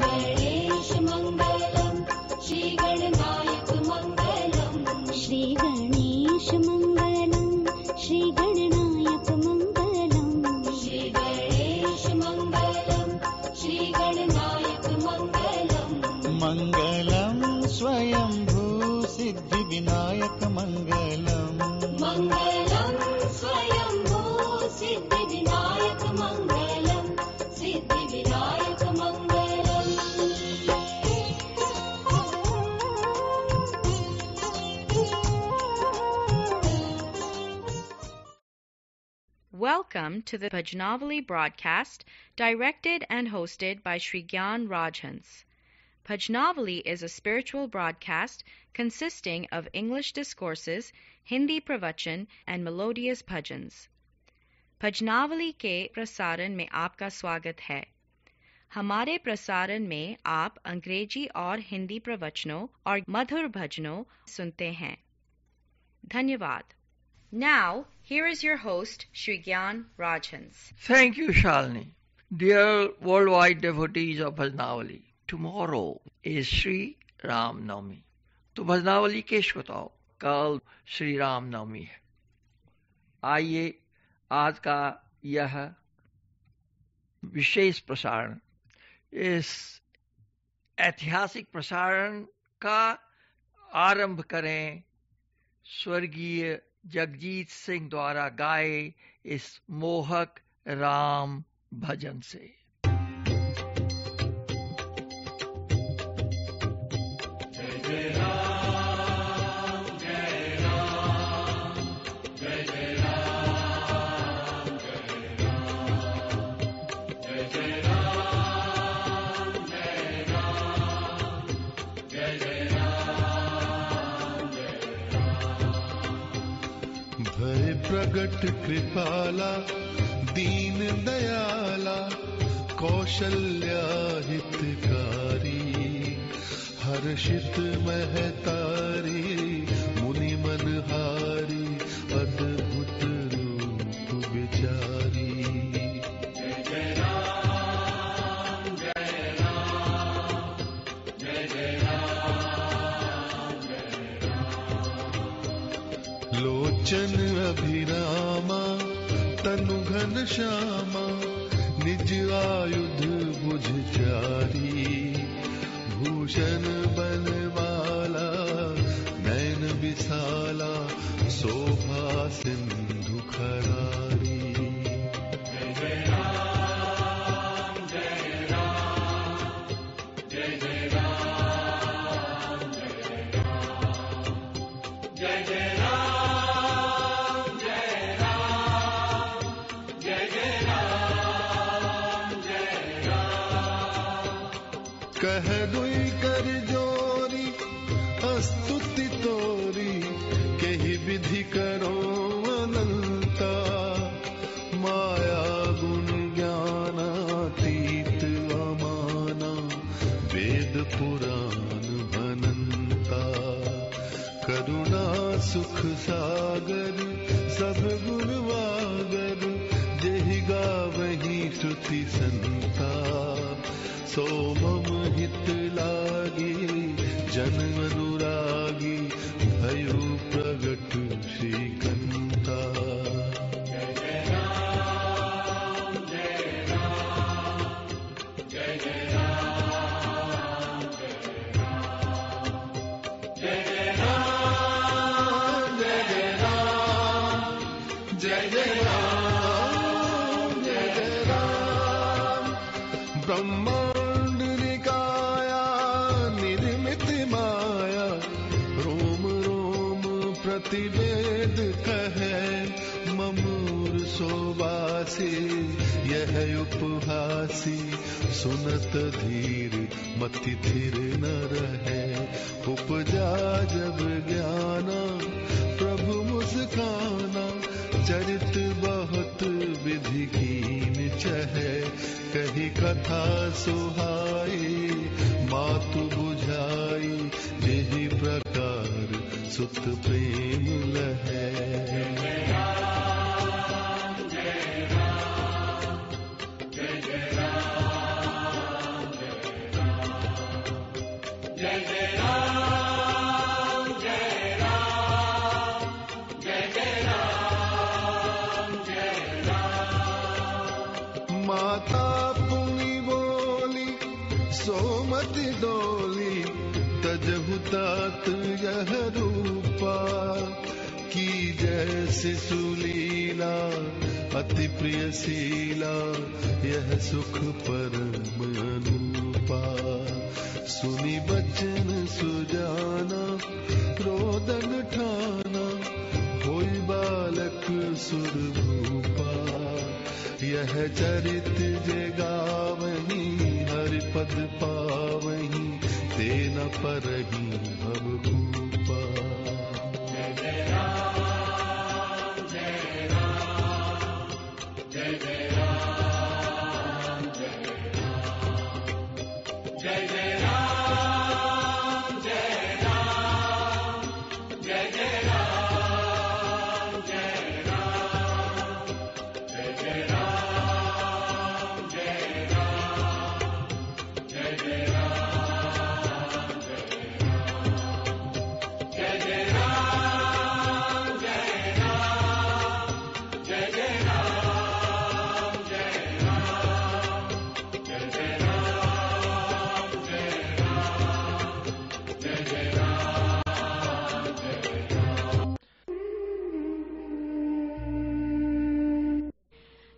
गणेश मंगलम, श्री गणनायक मंगलम, श्री गणेश मंगलम, श्री गणनायक मंगलम, श्री गणेश मंगलम, श्री गणनायक मंगलम, मंगलम स्वयंभू सिद्धि विनायक मंगलम, मंगलम स्वयंभू सिद्धि विनायक मंगलम, सिद्धि विनायक मंगलम। Welcome to the Bhajnavali broadcast, directed and hosted by Sri Gyan Rajhans. Bhajnavali is a spiritual broadcast consisting of English discourses, Hindi pravachan, and melodious bhajans. भजनावली के प्रसारण में आपका स्वागत है। हमारे प्रसारण में आप अंग्रेजी और हिंदी प्रवचनों और मधुर भजनों सुनते हैं। धन्यवाद। Now, here is your host, Sri Gyan Rajhans. Thank you, Shalini. Dear worldwide devotees of Bhajnavali, tomorrow is Sri Ram Navami. तो भजनावली के श्रोताओ, कल श्री राम नवमी है। आइए आज का यह विशेष प्रसारण, इस ऐतिहासिक प्रसारण का आरंभ करें स्वर्गीय जगजीत सिंह द्वारा गाए इस मोहक राम भजन से। प्रगट कृपाला दीन दयाला कौशल्या हितकारी हर्षित महतारी मुनि मनहारी अद्भुत रूप विचारी। जय जय राम जय राम जय जय राम जय राम। लोचन अभिरामा तनु घन श्यामा निज आयुध भुज चारी भूषण बनमाला नैन विशाला शोभा सिंधु खरारी। जय जय राम जय राम जय जय राम जय राम जय जय कह दुई कर जोरी अस्तुति तोरी कही विधि करो अनंता माया गुण ज्ञानातीत अमाना वेद पुराण भनंता करुणा सुख सागर सब गुण वागर जेहि गावहि श्रुति संता सो मम हित लागी जन अनुरागी भयो प्रगट श्रीकंता। जय जय राम जय राम जय जय राम जय जय राम जय जय राम जय जय राम जय जय राम। ब्रह्मा प्रतिवेद कहे ममूर सोबासी यह उपहासी सुनत धीर मति थिर न रहे उपजा जब ज्ञाना प्रभु मुस्काना चरित बहुत विधि कीन चहे कही कथा सुहाई मातु बुझाई जेहि प्रकार सुत प्रेम लहे। जय राम जय राम जय जय राम जय माता पुनि बोली सोमति डोली तजहु तात यह रूपा की जैसी सुलीला अति प्रिय शीला यह सुख परम अनुपा सुनी बचन सुजाना रोदन ठाना होई बालक सुर भूपा यह चरित जे गावही हरिपद पावही ते न परही भव भूपा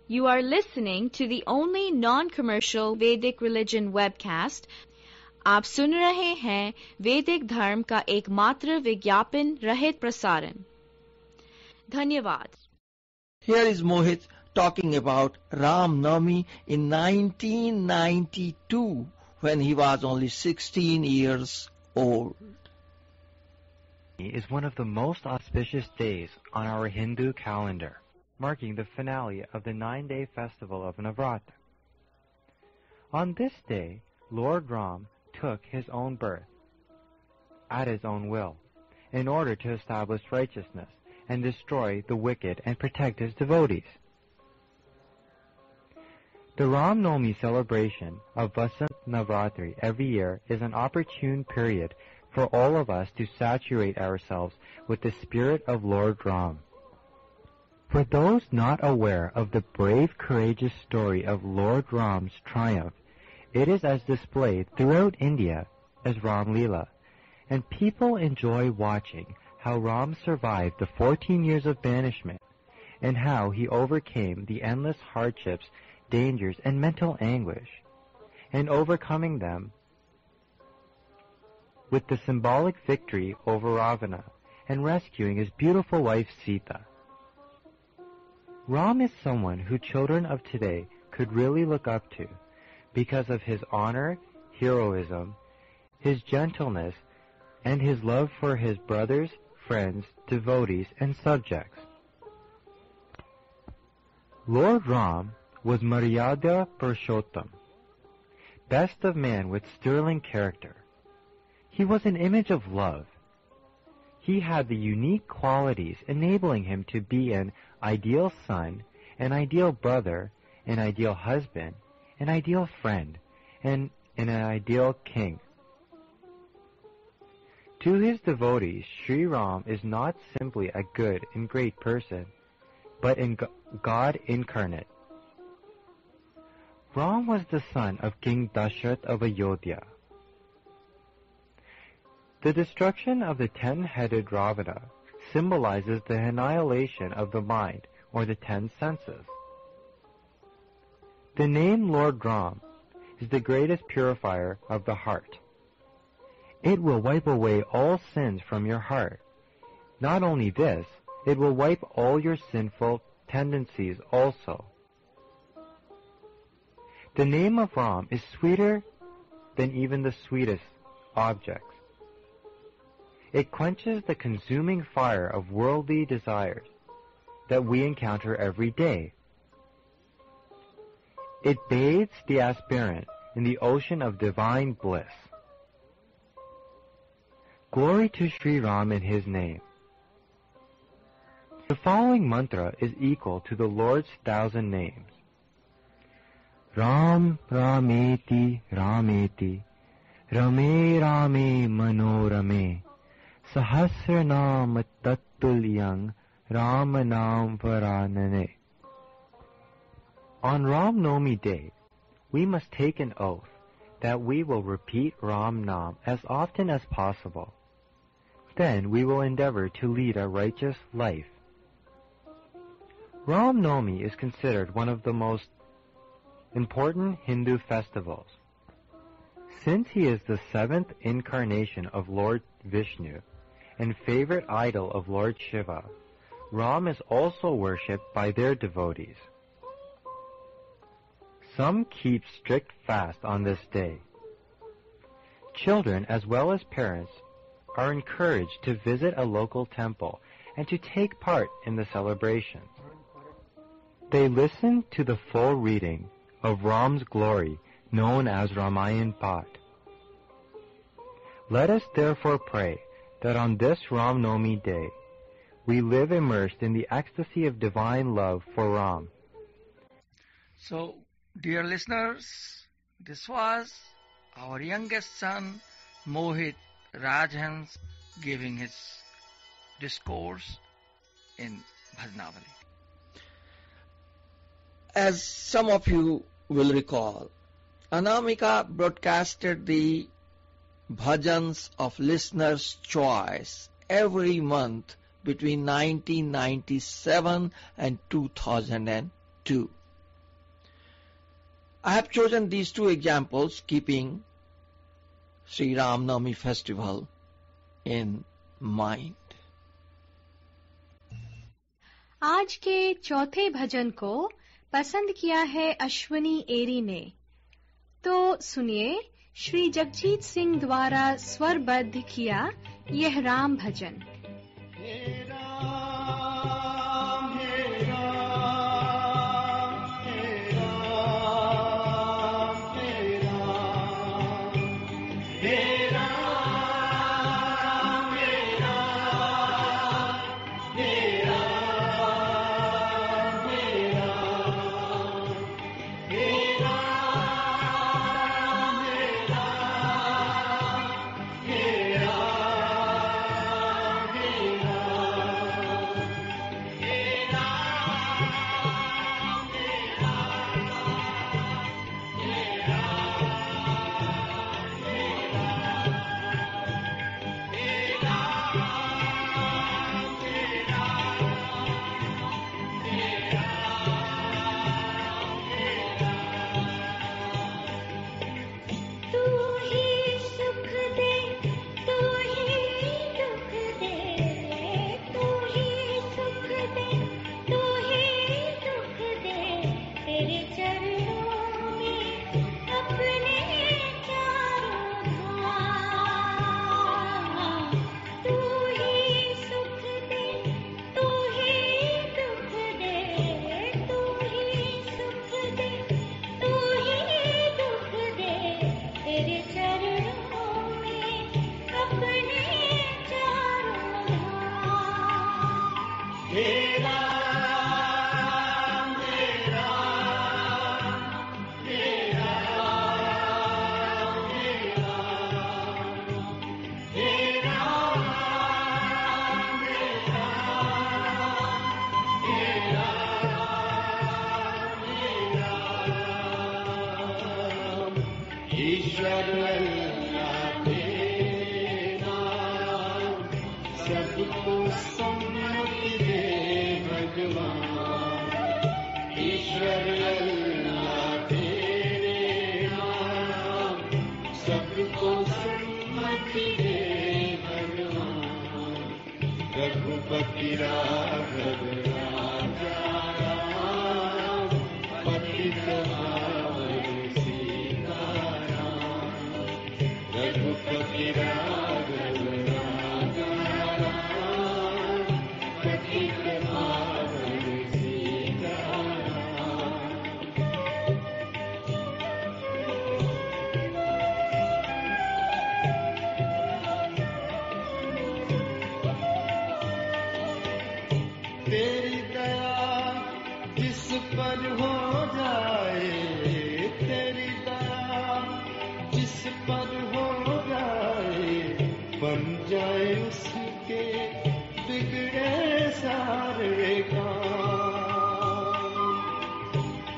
You are listening to the only non-commercial Vedic religion webcast. आप सुन रहे हैं वैदिक धर्म का एकमात्र विज्ञापन रहित प्रसारण. धन्यवाद. Here is Mohit talking about Ram Navami in 1992 when he was only 16 years old. Is one of the most auspicious days on our Hindu calendar, marking the finale of the 9-day festival of Navratra. On this day, Lord Ram took his own birth at his own will in order to establish righteousness and destroy the wicked and protect his devotees. The Ram Navami celebration of Vasant Navratri every year is an opportune period for all of us to saturate ourselves with the spirit of Lord Ram. For those not aware of the brave, courageous story of Lord Ram's triumph, it is as displayed throughout India as Ram Leela, and people enjoy watching how Ram survived the 14 years of banishment and how he overcame the endless hardships, dangers, and mental anguish, and overcoming them with the symbolic victory over Ravana and rescuing his beautiful wife Sita. Ram is someone who children of today could really look up to because of his honor, heroism, his gentleness, and his love for his brothers, friends, devotees, and subjects. Lord Ram was Maryada Purushottam, best of man with sterling character. He was an image of love. He had the unique qualities enabling him to be an ideal son, an ideal brother, an ideal husband, an ideal friend, and an ideal king. To his devotees, Sri Ram is not simply a good and great person, but God incarnate. Ram was the son of King Dashrath of Ayodhya. The destruction of the 10-headed Ravana symbolizes the annihilation of the mind, or the 10 senses. The name Lord Ram is the greatest purifier of the heart. It will wipe away all sins from your heart. Not only this, it will wipe all your sinful tendencies also. The name of Ram is sweeter than even the sweetest objects. It quenches the consuming fire of worldly desires that we encounter every day. It bathes the aspirant in the ocean of divine bliss. Glory to Sri Ram in his name. The following mantra is equal to the Lord's 1,000 names. Ram Rameti Rameti Rame Rame Manorame Sahasranam Tattulyang Ramanam Varanane. On Ram Navami Day, we must take an oath that we will repeat Ram Nam as often as possible. Then we will endeavor to lead a righteous life. Ram Navami is considered one of the most important Hindu festivals. Since he is the seventh incarnation of Lord Vishnu and favorite idol of Lord Shiva, Ram is also worshipped by their devotees. Some keep strict fast on this day. Children as well as parents are encouraged to visit a local temple and to take part in the celebration. They listen to the full reading of Ram's glory known as Ramayan Path. Let us therefore pray that on this Ram Navami day, we live immersed in the ecstasy of divine love for Ram. So, dear listeners, this was our youngest son, Mohit Rajhans, giving his discourse in Bhajnavali. As some of you will recall, Anamika broadcasted the bhajans of listeners' choice every month between 1997 and 2002. I have chosen these two examples keeping Sri Ram Navami festival in mind. आज के चौथे भजन को पसंद किया है अश्विनी एरी ने। तो सुनिए श्री जगजीत सिंह द्वारा स्वरबद्ध किया यह राम भजन।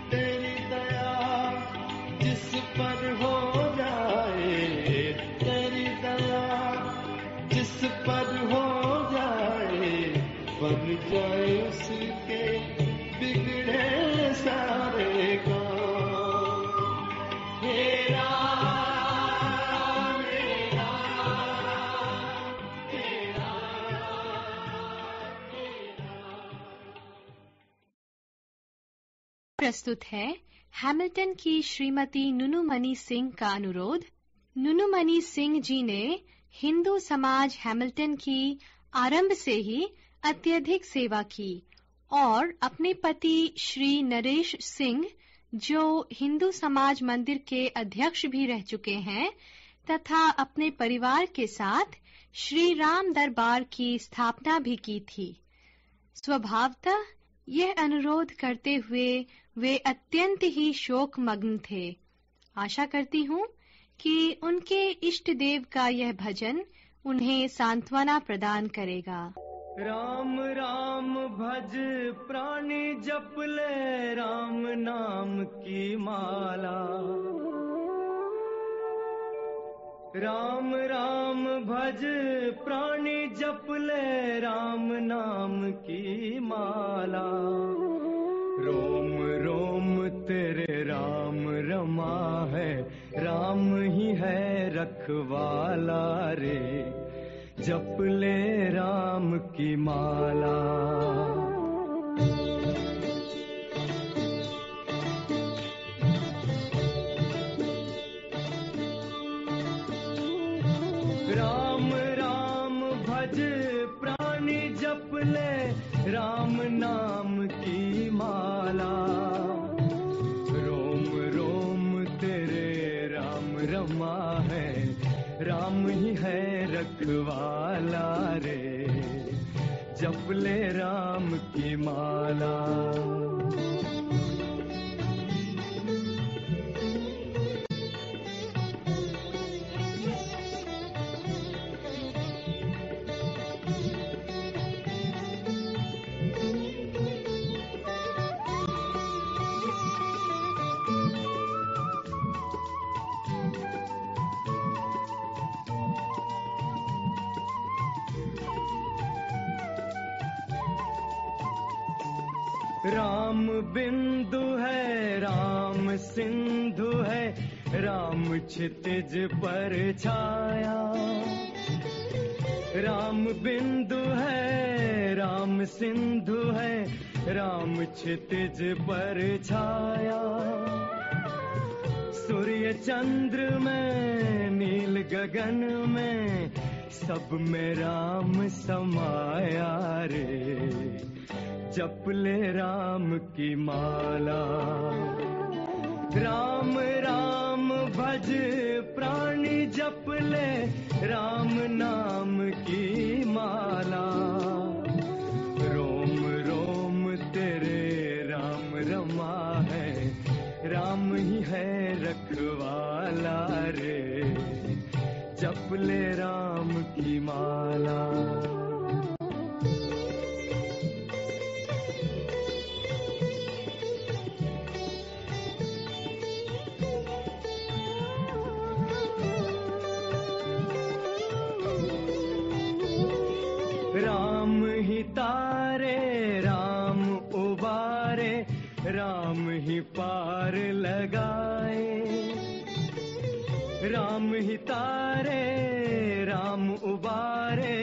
तेरी जाए उसके बिगड़े सारे काम। हे राम, हे राम, हे राम, हे राम। प्रस्तुत है हैमिल्टन की श्रीमती नुनुमणि सिंह का अनुरोध। नुनुमणि सिंह जी ने हिंदू समाज हैमिल्टन की आरंभ से ही अत्यधिक सेवा की और अपने पति श्री नरेश सिंह, जो हिंदू समाज मंदिर के अध्यक्ष भी रह चुके हैं, तथा अपने परिवार के साथ श्री राम दरबार की स्थापना भी की थी। स्वभावतः यह अनुरोध करते हुए वे अत्यंत ही शोकमग्न थे। आशा करती हूँ कि उनके इष्ट देव का यह भजन उन्हें सांत्वना प्रदान करेगा। राम राम भज प्राणी जप ले राम नाम की माला। राम राम भज प्राणी जप ले राम नाम की माला। रोम रोम तेरे राम रमा है, राम ही है रखवाला रे, जप ले राम की माला। राम राम भज प्राणी जप ले राम नाम की माला। रोम रोम तेरे राम रमा है, राम ही है रखवाला रे, जप ले राम की माला। राम बिंदु है, राम सिंधु है, राम क्षितिज पर छाया। राम बिंदु है, राम सिंधु है, राम क्षितिज पर छाया। सूर्य चंद्र में, नील गगन में, सब में राम समाया रे, जप ले राम की माला। राम राम भज प्राणी जप ले राम नाम की माला। रोम रोम तेरे राम रमा है, राम ही है रखवाला रे, जप ले राम की माला। राम ही तारे, राम उबारे, राम ही पार लगाए। राम ही तारे, राम उबारे,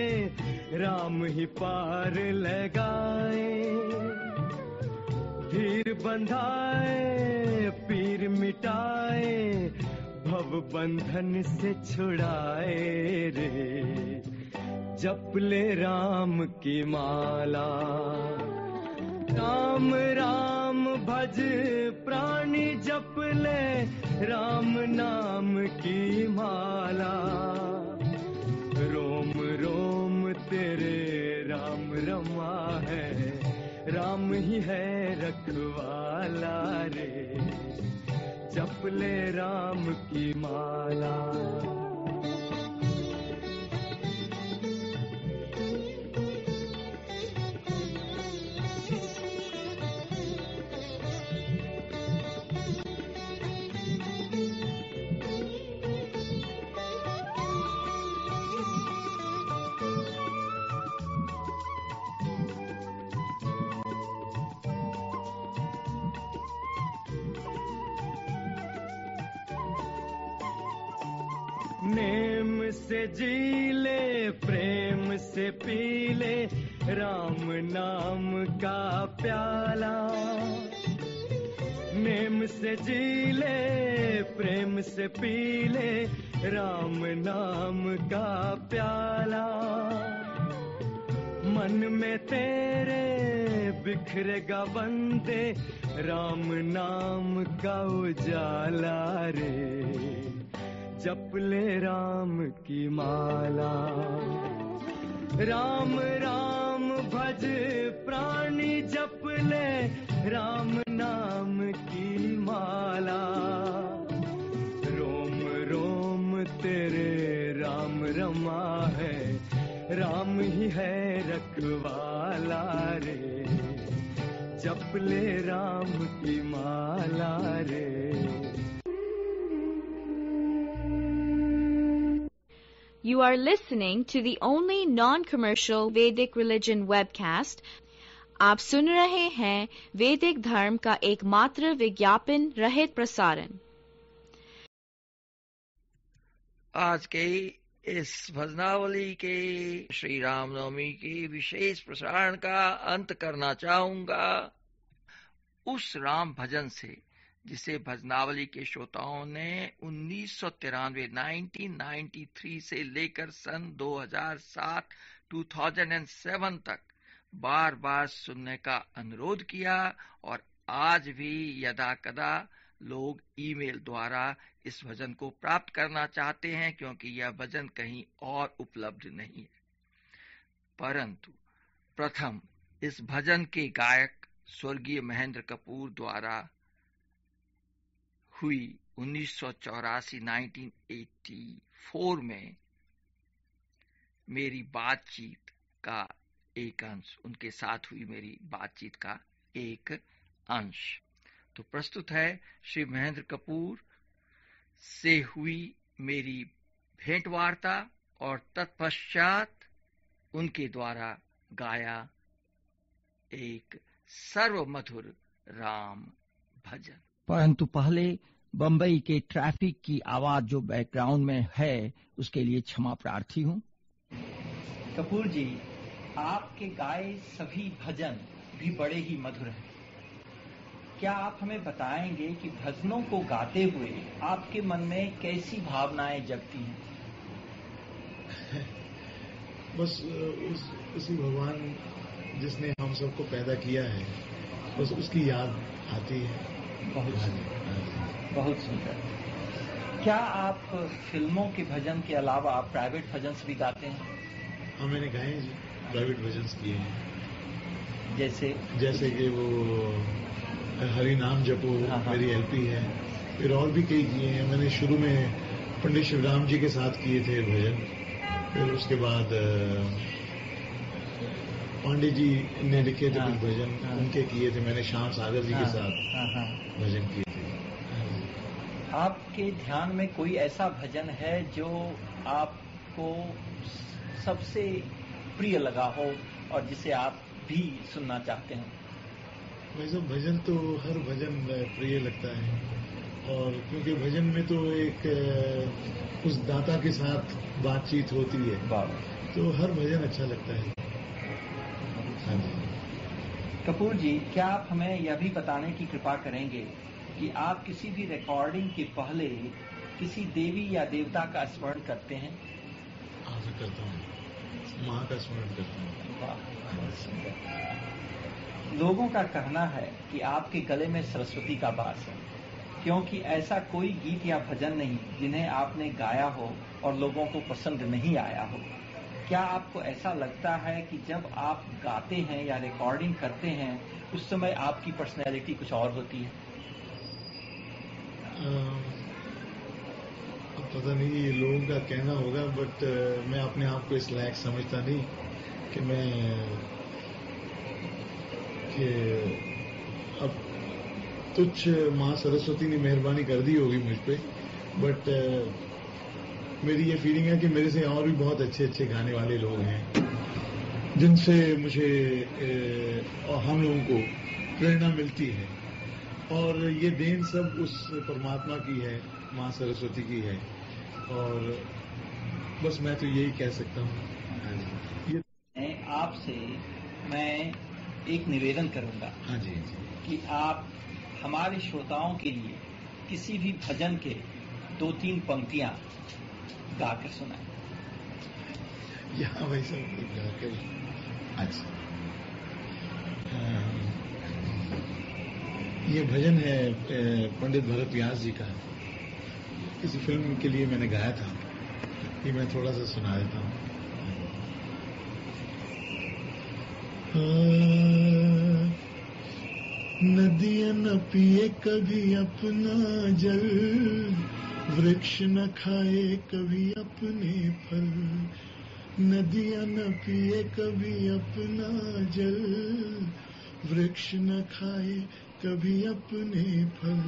राम ही पार लगाए। धीर बंधाए, पीर मिटाए, भव बंधन से छुड़ाए रे, जप ले राम की माला। राम राम भज प्राणी जप ले राम नाम की माला। रोम रोम तेरे राम रमा है, राम ही है रखवाला रे, जप ले राम की माला। नेम से जी ले, प्रेम से पी ले राम नाम का प्याला। नेम से जी ले, प्रेम से पी ले राम नाम का प्याला। मन में तेरे बिखरेगा बंदे राम नाम का उजाला रे। जप ले राम की माला। राम राम भज प्राणी जप ले राम नाम की माला। रोम रोम तेरे राम रमा है, राम ही है रखवाला रे। जप ले राम की माला रे। You are listening to the only non-commercial Vedic religion webcast. आप सुन रहे हैं वैदिक धर्म का एकमात्र विज्ञापन रहित प्रसारण। आज के इस भजनावली के श्री रामनवमी के विशेष प्रसारण का अंत करना चाहूंगा उस राम भजन से जिसे भजनावली के श्रोताओं ने 1993 से लेकर सन 2007 तक बार बार सुनने का अनुरोध किया और आज भी यदा कदा लोग ईमेल द्वारा इस भजन को प्राप्त करना चाहते हैं, क्योंकि यह भजन कहीं और उपलब्ध नहीं है। परंतु प्रथम इस भजन के गायक स्वर्गीय महेंद्र कपूर द्वारा हुई 1984 में मेरी बातचीत का एक अंश, उनके साथ हुई मेरी बातचीत का एक अंश तो प्रस्तुत है श्री महेंद्र कपूर से हुई मेरी भेंट वार्ता और तत्पश्चात उनके द्वारा गाया एक सर्वमधुर राम भजन। परंतु पहले बंबई के ट्रैफिक की आवाज जो बैकग्राउंड में है उसके लिए क्षमा प्रार्थी हूँ। कपूर जी, आपके गाए सभी भजन भी बड़े ही मधुर हैं। क्या आप हमें बताएंगे कि भजनों को गाते हुए आपके मन में कैसी भावनाएं जगती हैं? बस उसी भगवान जिसने हम सबको पैदा किया है, बस उसकी याद आती है। बहुत सुंदर। क्या आप फिल्मों के भजन के अलावा आप प्राइवेट भजन भी गाते हैं? हाँ, मैंने गाए जी, प्राइवेट भजन किए हैं। जैसे कि वो हरि नाम जपो मेरी एलपी है, फिर और भी कई किए हैं। मैंने शुरू में पंडित शिवराम जी के साथ किए थे भजन, फिर उसके बाद पांडे जी ने लिखे थे कुछ भजन, उनके किए थे। मैंने श्याम सागर जी के साथ भजन किए थे। आपके ध्यान में कोई ऐसा भजन है जो आपको सबसे प्रिय लगा हो और जिसे आप भी सुनना चाहते हैं? वैसे भजन तो हर भजन प्रिय लगता है, और क्योंकि भजन में तो एक उस दाता के साथ बातचीत होती है, तो हर भजन अच्छा लगता है। कपूर जी, क्या आप हमें यह भी बताने की कृपा करेंगे कि आप किसी भी रिकॉर्डिंग के पहले किसी देवी या देवता का स्मरण करते हैं? हाँ, मैं करता हूँ, माँ का स्मरण करता हूँ। लोगों का कहना है कि आपके गले में सरस्वती का वास है, क्योंकि ऐसा कोई गीत या भजन नहीं जिन्हें आपने गाया हो और लोगों को पसंद नहीं आया हो। क्या आपको ऐसा लगता है कि जब आप गाते हैं या रिकॉर्डिंग करते हैं उस समय आपकी पर्सनैलिटी कुछ और होती है? पता नहीं, ये लोगों का कहना होगा, बट मैं अपने आप को इस लायक समझता नहीं कि अब तुच्छ माँ सरस्वती ने मेहरबानी कर दी होगी मुझ पे, बट मेरी ये फीलिंग है कि मेरे से और भी बहुत अच्छे अच्छे गाने वाले लोग हैं जिनसे मुझे और हम लोगों को प्रेरणा मिलती है, और ये देन सब उस परमात्मा की है, माँ सरस्वती की है। और बस मैं तो यही कह सकता हूँ। हाँ जी, ये आपसे मैं एक निवेदन करूंगा। हाँ जी, कि आप हमारे श्रोताओं के लिए किसी भी भजन के 2-3 पंक्तियां गाकर सुनाएं। यहाँ भाई साहब गाकर। अच्छा, ये भजन है पंडित भरत व्यास जी का, किसी फिल्म के लिए मैंने गाया था, ये मैं थोड़ा सा सुना देता हूँ। नदियाँ न पिए कभी अपना जल, वृक्ष न खाए कभी अपने फल। नदियाँ न पिए कभी अपना जल, वृक्ष न खाए कभी अपने फल।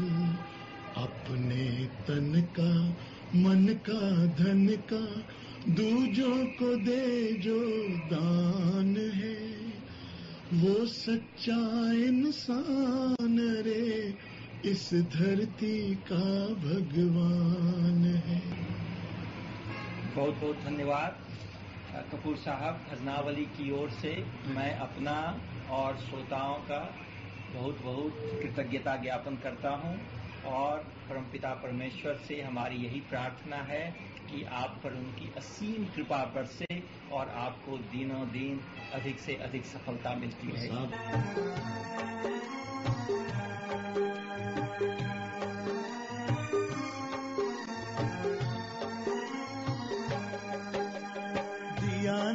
अपने तन का, मन का, धन का दूजों को दे जो दान है, वो सच्चा इंसान रे इस धरती का भगवान है। बहुत बहुत धन्यवाद कपूर साहब। भजनावली की ओर से मैं अपना और श्रोताओं का बहुत बहुत कृतज्ञता ज्ञापन करता हूं, और परमपिता परमेश्वर से हमारी यही प्रार्थना है कि आप पर उनकी असीम कृपा बरसे और आपको दिनों दिन अधिक से अधिक सफलता मिलती रहे।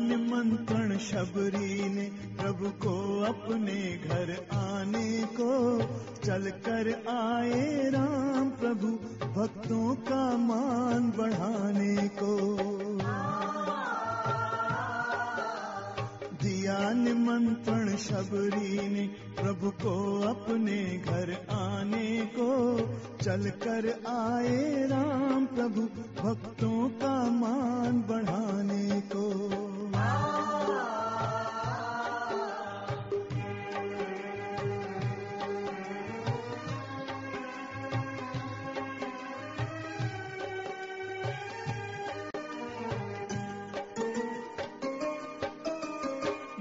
निमंत्रण शबरी ने प्रभु को अपने घर आने को, चल कर आए राम प्रभु भक्तों का मान बढ़ाने को। दिया निमंत्रण शबरी ने प्रभु को अपने घर आने को, चल कर आए राम प्रभु भक्तों का मान बढ़ाने को।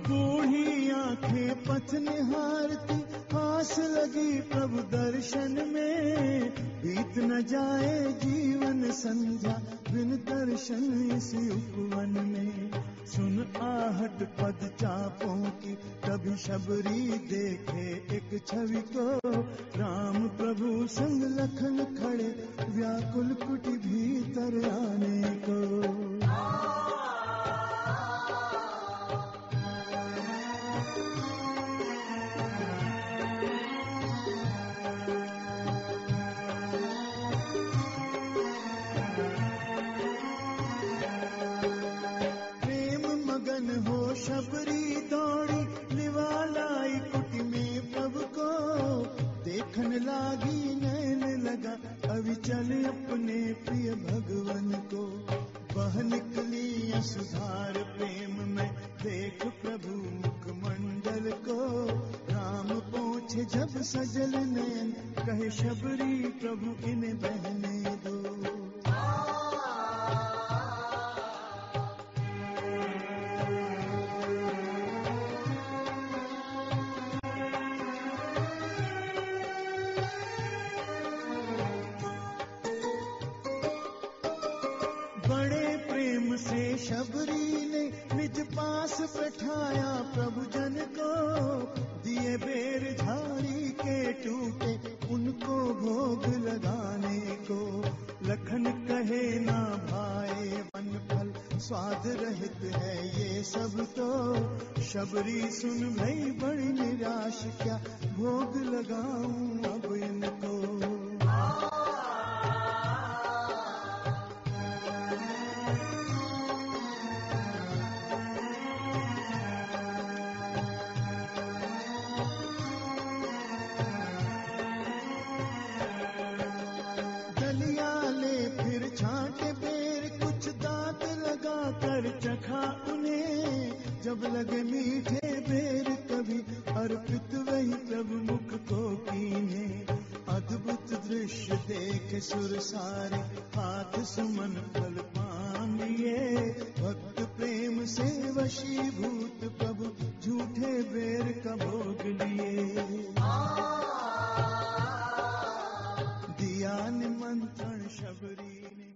बूढ़ी आंखें पथ निहारती, आस लगी प्रभु दर्शन में, बीत न जाए जीवन संध्या बिन दर्शन इसी उपवन में। सुन आहट पद चापों की कभी शबरी देखे एक छवि को, राम प्रभु संग लखन खड़े व्याकुल कुटी भीतर आने को। शबरी दौड़ी लिवालाई कुटी में प्रभु को, देखन लागी नैन लगा अविचल अपने प्रिय भगवन को। बह निकली असुधार प्रेम में देख प्रभु मुखमंडल को, राम पहुँचे जब सजल नयन कहे शबरी प्रभु इन्हें बहने दो। शबरी ने निज पास बैठाया प्रभु जन को, दिए बेर झाड़ी के टूटे उनको भोग लगाने को। लखन कहे ना भाए वन फल स्वाद रहित है ये सब तो, शबरी सुन भई बड़ी निराश क्या भोग लगाऊं अब इनको। चखा उन्हें जब लगे मीठे बेर कभी अर्पित वही प्रभु मुख को कीने। अद्भुत दृश्य दृश्य देख सुर सारे हाथ सुमन फल पान लिए। भक्त प्रेम से वशीभूत प्रभु झूठे बेर का भोग लिए। दिया निमंत्रण शबरी ने